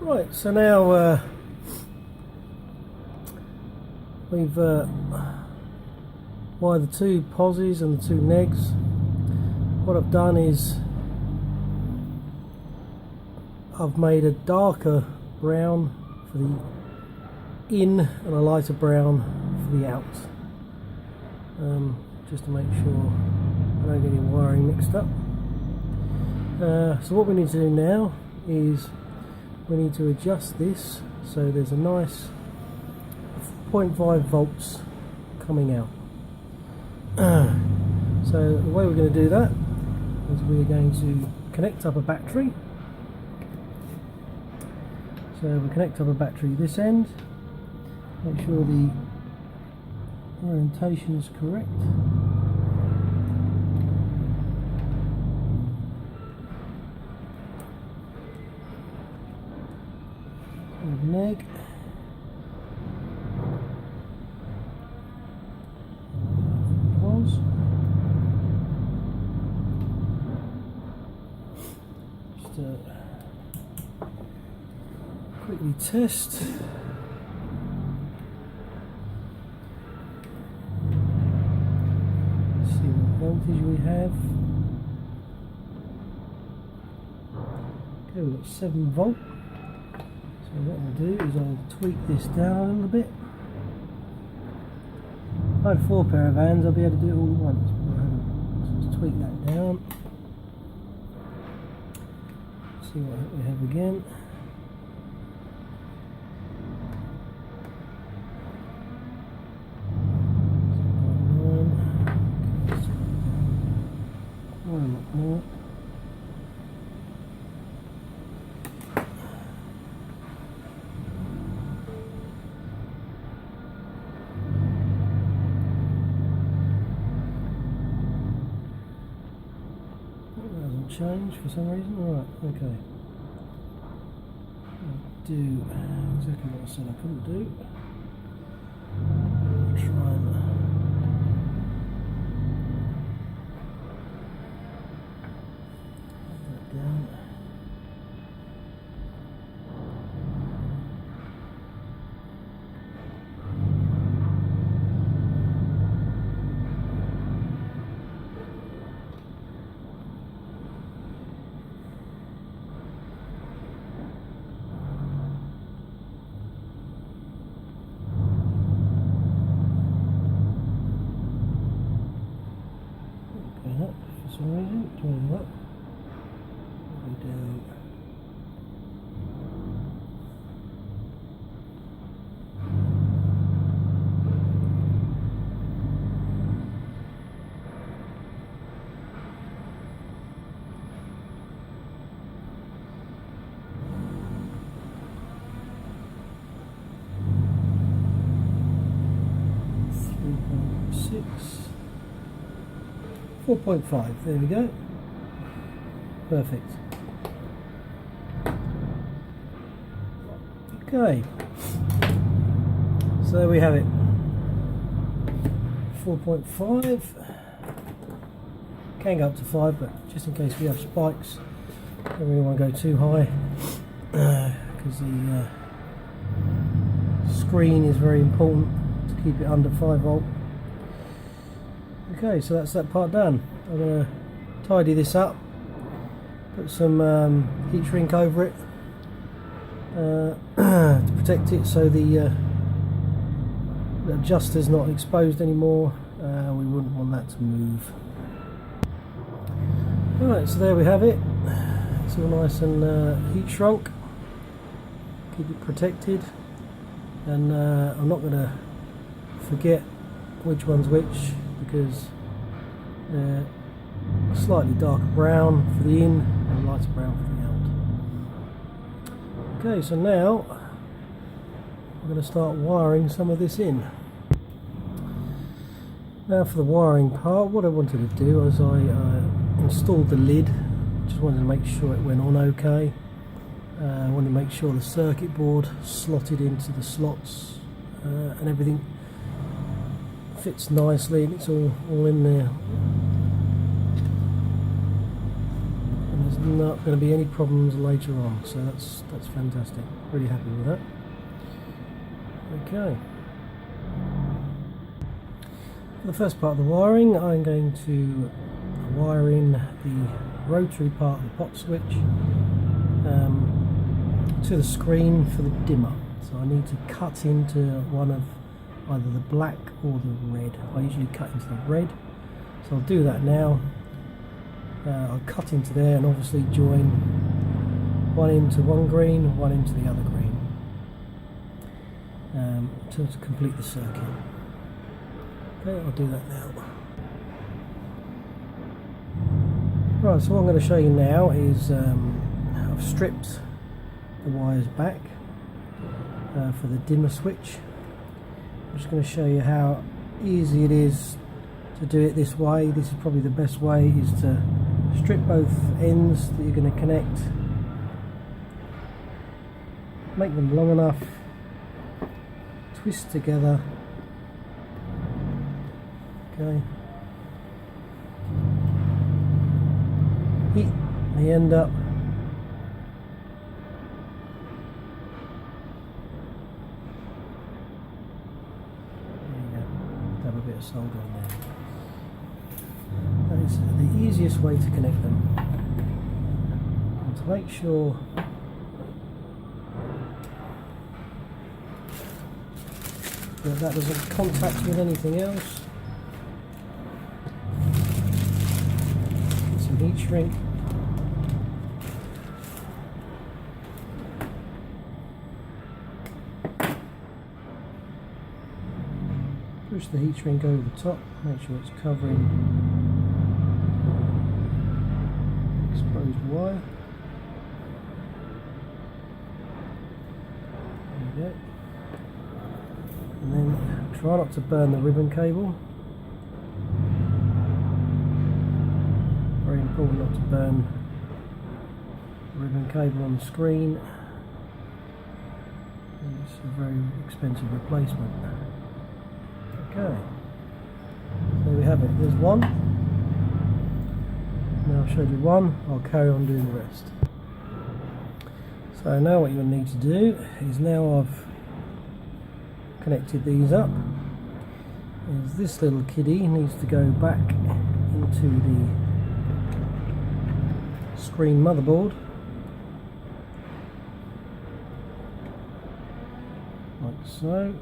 Right, so now we've wired the two posies and the two negs. What I've done is I've made a darker brown for the in and a lighter brown for the out, just to make sure I don't get any wiring mixed up. So what we need to do now is we need to adjust this so there's a nice 0.5 volts coming out. So the way we're going to do that is we're going to connect up a battery. So we connect up a battery this end, make sure the orientation is correct. Neg. Pause. Just quickly test. See what voltage we have. Okay, we've got 7 volt. So what I'll do is I'll tweak this down a little bit. If I had 4 pair of hands, I'll be able to do it all at once. So let's tweak that down. See what we have again. More. Change for some reason. Alright, okay. I'll do exactly what I said I couldn't do. I'll try and put that down. For some reason, turn it up. Go down. .6. 4.5, there we go. Perfect. Okay. So there we have it. 4.5. Can go up to 5, but just in case we have spikes, don't really want to go too high because the screen is very important to keep it under 5 volt. Okay, so that's that part done. I'm going to tidy this up, put some heat shrink over it to protect it so the adjuster's not exposed anymore. We wouldn't want that to move. Alright, so there we have it. It's all nice and heat shrunk. Keep it protected, and I'm not going to forget which one's which, because they're slightly darker brown for the in and lighter brown for the out. Okay, so now I'm going to start wiring some of this in. Now for the wiring part, what I wanted to do was I installed the lid. Just wanted to make sure it went on okay. I wanted to make sure the circuit board slotted into the slots and everything fits nicely, and it's all in there. And there's not going to be any problems later on, so that's fantastic. Really happy with that. Okay. For the first part of the wiring, I'm going to wire in the rotary part of the pop switch to the screen for the dimmer. So I need to cut into one of either the black or the red. I usually cut into the red, so I'll do that now. I'll cut into there and obviously join one into one green, one into the other green to complete the circuit. Okay, I'll do that now. Right, so what I'm going to show you now is I've stripped the wires back for the dimmer switch. I'm just going to show you how easy it is to do it this way. This is probably the best way, is to strip both ends that you're going to connect, make them long enough, twist together. Okay. Heat the end up. There you go. Have a bit of solder on there. That is the easiest way to connect them. And to make sure that doesn't contact with anything else, some heat shrink. Push the heat shrink over the top, make sure it's covering exposed wire. There we go. And then try not to burn the ribbon cable. Very important not to burn the ribbon cable on the screen. It's a very expensive replacement. Okay, so there we have it. There's one. Now I've showed you one, I'll carry on doing the rest. So now what you'll need to do is, now I've connected these up, is this little kiddie needs to go back into the screen motherboard, like so.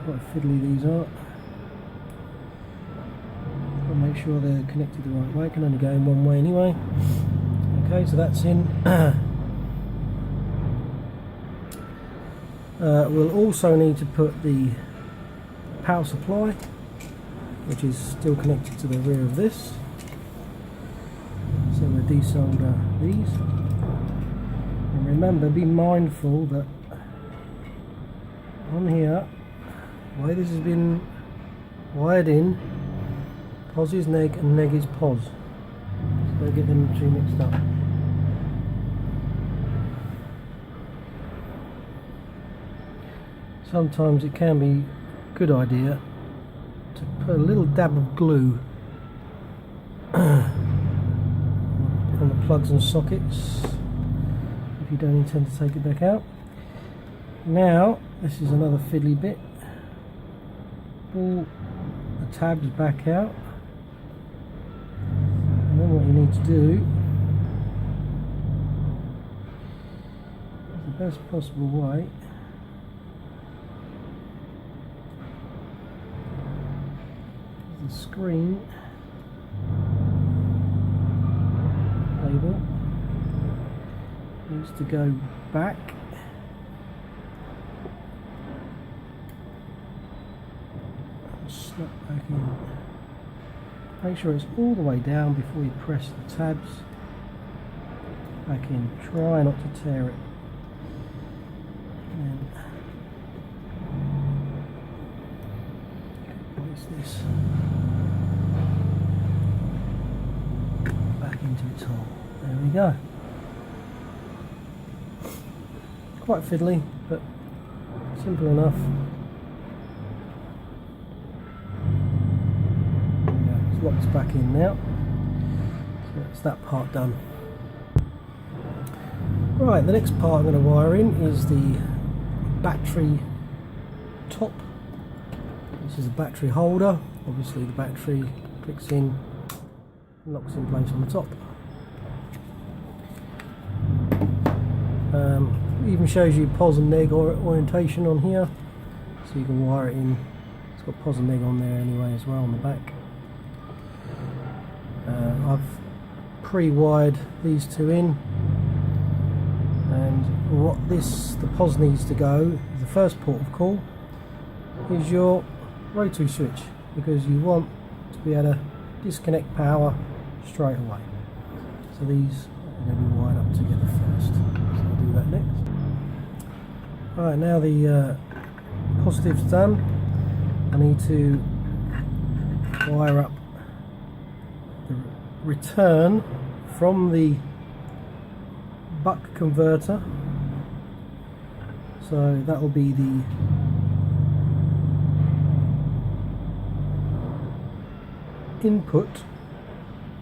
Quite fiddly these are. I'll make sure they're connected the right way. It can only go in one way anyway. Okay, so that's in. We'll also need to put the power supply, which is still connected to the rear of this. So we'll desolder these. And remember, be mindful that on here, the way this has been wired in, pos is neg and neg is pos. So don't get them two mixed up. Sometimes it can be a good idea to put a little dab of glue on the plugs and sockets if you don't intend to take it back out. Now, this is another fiddly bit. Pull the tabs back out, and then what you need to do, the best possible way, the screen cable needs to go back and slot back in. Make sure it's all the way down before you press the tabs back in. Try not to tear it. And place this back into its hole. There we go. Quite fiddly, but Simple enough. It's locked back in now. So that's that part done. Right, the next part I'm going to wire in is the battery top. This is a battery holder. Obviously the battery clicks in and locks in place on the top. It even shows you pos and neg orientation on here, so you can wire it in. It's got pos and neg on there anyway as well on the back. I've pre-wired these two in, and what the pos needs to go, the first port of call, is your rotary switch, because you want to be able to disconnect power straight away. So these are going to be wired up together first. So I'll do that next. Alright, now the positive's done, I need to wire up the return from the buck converter. So that will be the input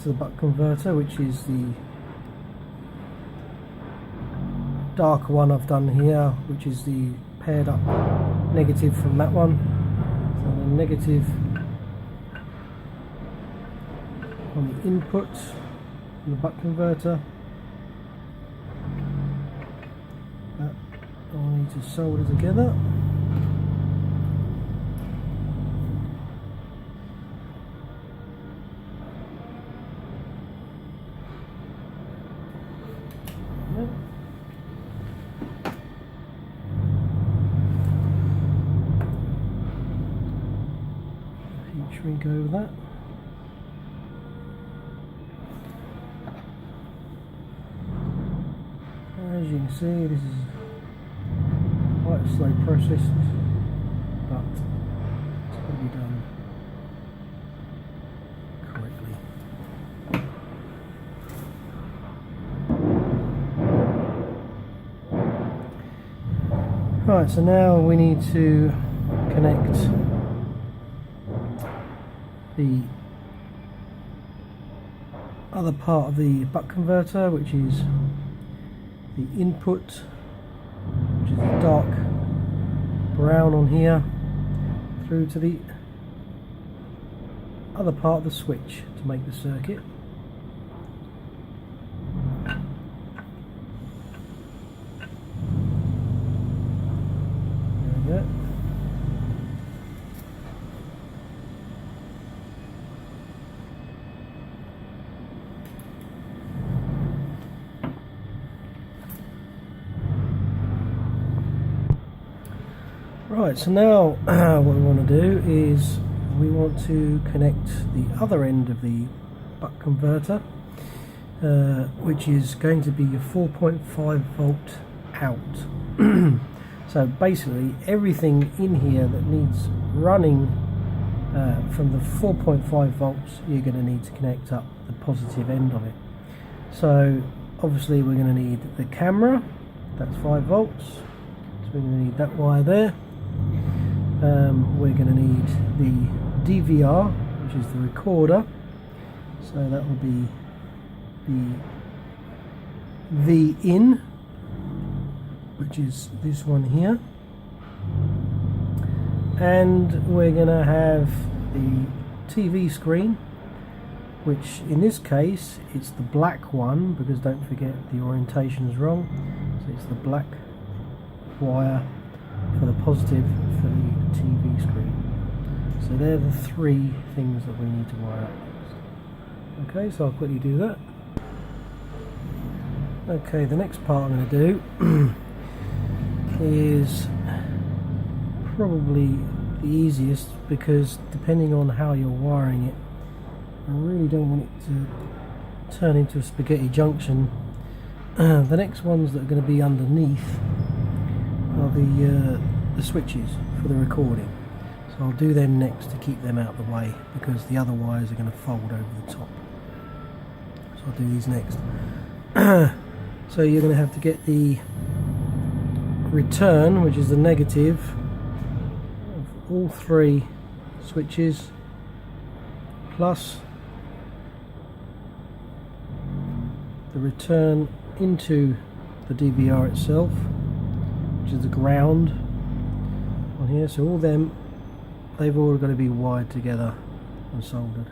to the buck converter, which is the darker one I've done here, which is the paired up negative from that one. So the negative on the input from the buck converter. That I need to solder together. Shrink over that. As you can see, this is quite a slow process, but it's got to be done correctly. Right, so now we need to connect the other part of the buck converter, which is the input, which is the dark brown on here, through to the other part of the switch to make the circuit. There we go. Right, so now what we want to do is we want to connect the other end of the buck converter, which is going to be your 4.5 volt out. So basically everything in here that needs running from the 4.5 volts, you're going to need to connect up the positive end of it. So obviously we're going to need the camera, that's 5 volts, so we're going to need that wire there. We're going to need the DVR, which is the recorder, so that will be the V in, which is this one here, and we're going to have the TV screen, which in this case it's the black one, because don't forget the orientation is wrong, so it's the black wire for the positive for the TV screen. So they're the three things that we need to wire up. Okay, so I'll quickly do that. Okay, the next part I'm going to do is probably the easiest, because depending on how you're wiring it, I really don't want it to turn into a spaghetti junction. The next ones that are going to be underneath are the switches for the recording, so I'll do them next to keep them out of the way, because the other wires are going to fold over the top. So I'll do these next. So you're going to have to get the return, which is the negative of all three switches, plus the return into the DVR itself, which is the ground on here. So all them, they've all got to be wired together and soldered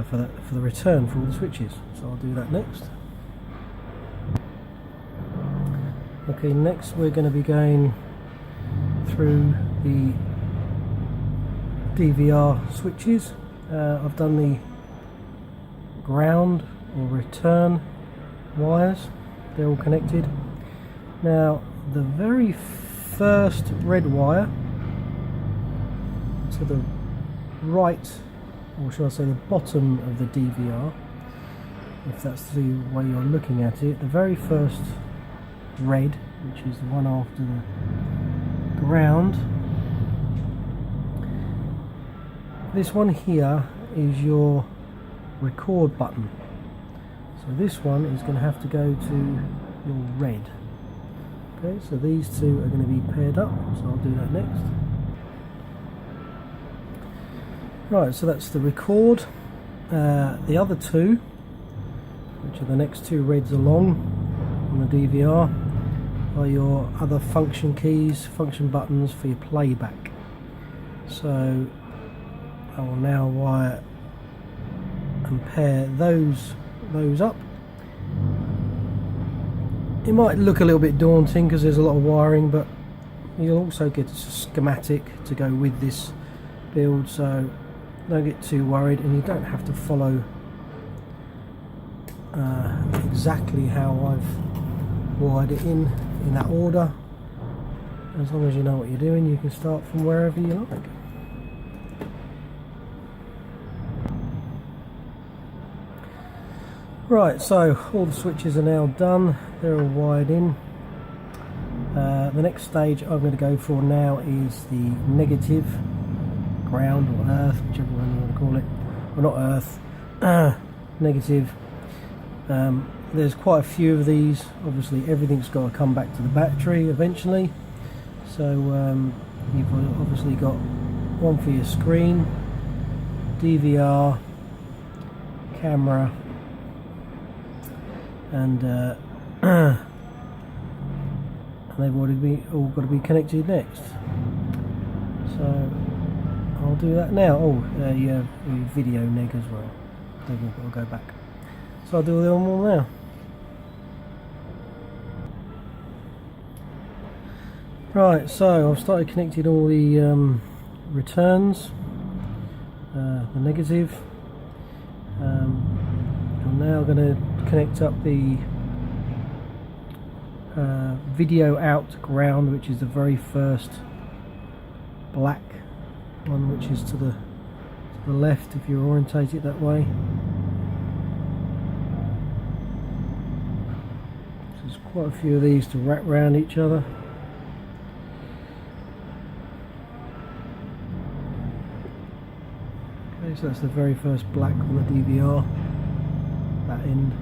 for the return for all the switches. So I'll do that next. Okay, next we're going to be going through the DVR switches. I've done the ground or return wires, they're all connected. Now the very first red wire to the right, or shall I say the bottom of the DVR, if that's the way you're looking at it, the very first red, which is the one after the ground, this one here is your record button. So this one is going to have to go to your red. Okay, so these two are going to be paired up, so I'll do that next. Right, so that's the record. The other two, which are the next two reds along on the DVR, are your other function keys, function buttons for your playback. So I will now wire and pair those up. It might look a little bit daunting because there's a lot of wiring, but you'll also get a schematic to go with this build, so don't get too worried, and you don't have to follow exactly how I've wired it in that order. As long as you know what you're doing, you can start from wherever you like. Right, so all the switches are now done, they're all wired in. The next stage I'm going to go for now is the negative, ground or earth, whichever one you want to call it. Well, not earth, negative. There's quite a few of these. Obviously everything's got to come back to the battery eventually. So you've obviously got one for your screen, DVR, camera, and they've all got to be connected next. So I'll do that now. Oh, yeah, video neg as well. They've all got to go back. So I'll do them all now. Right, so I've started connecting all the returns, the negative. I'm now going to connect up the video out ground, which is the very first black one, which is to the left if you orientate it that way. So there's quite a few of these to wrap around each other. Okay, so that's the very first black on the DVR, that end.